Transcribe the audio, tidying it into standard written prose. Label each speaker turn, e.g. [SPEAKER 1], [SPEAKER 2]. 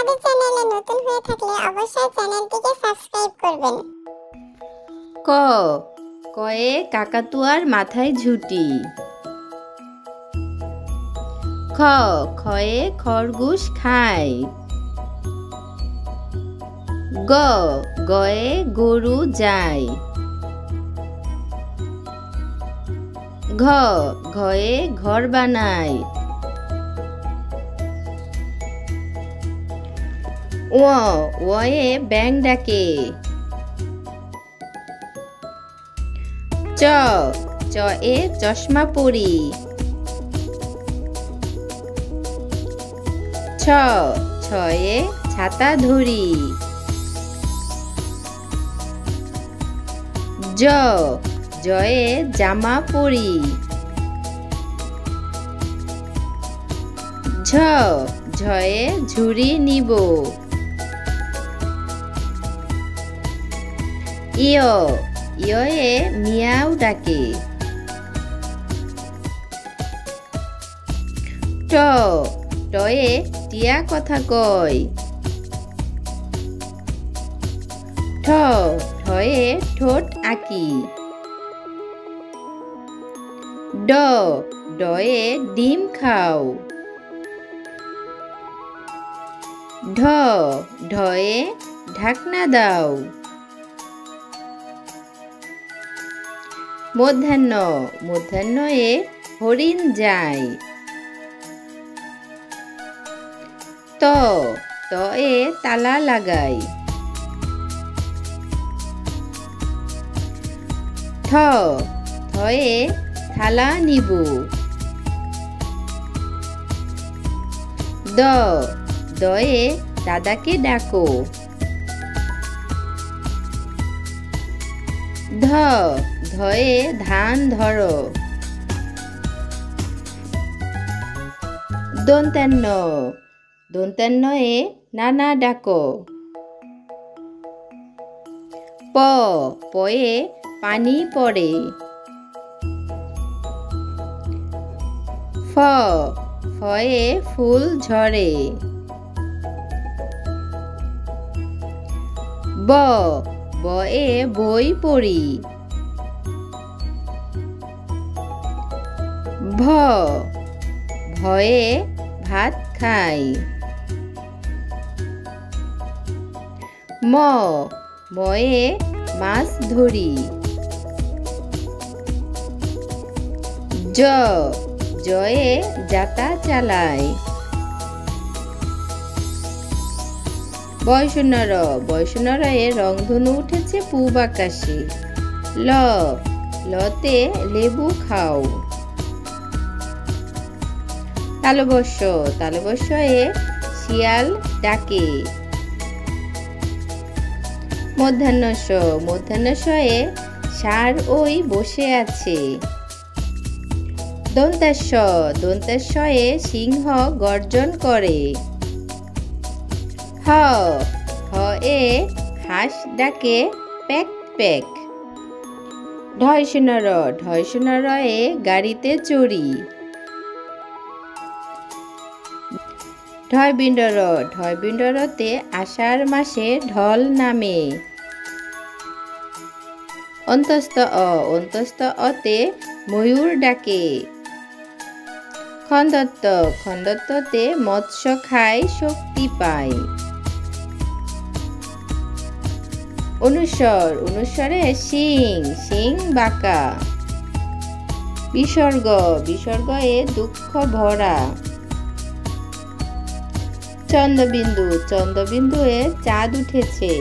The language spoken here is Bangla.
[SPEAKER 1] আমাদের চ্যানেলে নতুন হয়ে থাকলে অবশ্যই চ্যানেলটিকে সাবস্ক্রাইব করবেন।
[SPEAKER 2] ক কয়ে কাকাতুয়ার মাথায় ঝুঁটি। খ খয়ে খরগোশ খায়। গ গয়ে গরু যায়। ঘ ঘয়ে ঘর বানায়। ওয়ে ব্যাঙ ডাকে। চ চয়ে চশমা পরি। ছ ছয়ে ছাতা ধরি। জ জয়ে জামা পরি। ঝ ঝয়ে ঝুড়ি নিব। ইয় ইয়ে মিয়াও ডাকে। ট টয়ে টিয়া কথা কয়। ঠ ঠয়ে ঠোঁট আঁকি। ড ডয়ে ডিম খাও। ঢ ঢয়ে ঢাকনা দাও। মধ্যাহ্ন মধ্যাহ্নয়ে হরিণ যায়। ত তয়ে তালা লাগাই। থ থয়ে থালা নিব। দ দয়ে দাদাকে ডাকো। ধ ধয়ে ধান ধরো। দন্তান্ন দন্তান্নয়ে নানা ডাকো। প পয়ে পানি পড়ে। ফ ফয়ে ফুল ঝরে। ব বয়ে বই পড়ি। ভ ভয়ে ভাত খাই। ম ময়ে মাছ ধরি। জ জয়ে যাতা চালায়। বয়সূন্য বয়সূন্যরয়ে রংধনু উঠেছে পূব আকাশে। ল লতে লেবু খাও। তালবস্য তালবস্যয়ে শিয়াল ডাকে। মধ্যাহ্নস্য মধ্যাহ্নস্যয়ে ষাঁড় ওই বসে আছে। দন্তাস্য দন্তাস্যয়ে সিংহ গর্জন করে। হ হয়ে হাঁস ডাকে প্যাক প্যাক। ঢয়শূন্যরয়ে গাড়িতে চড়ি। ঢয়বিণ্ডরতে আষাঢ় মাসে ঢল নামে। অন্তস্থ অতে ময়ূর ডাকে। খন্দত্বতে মৎস্য খায় শক্তি পায়। অনুস্বরে সিং বাঁকা। বিসর্গয়ে দুঃখ ভরা। চন্দ্রবিন্দুয়ে চাঁদ উঠেছে।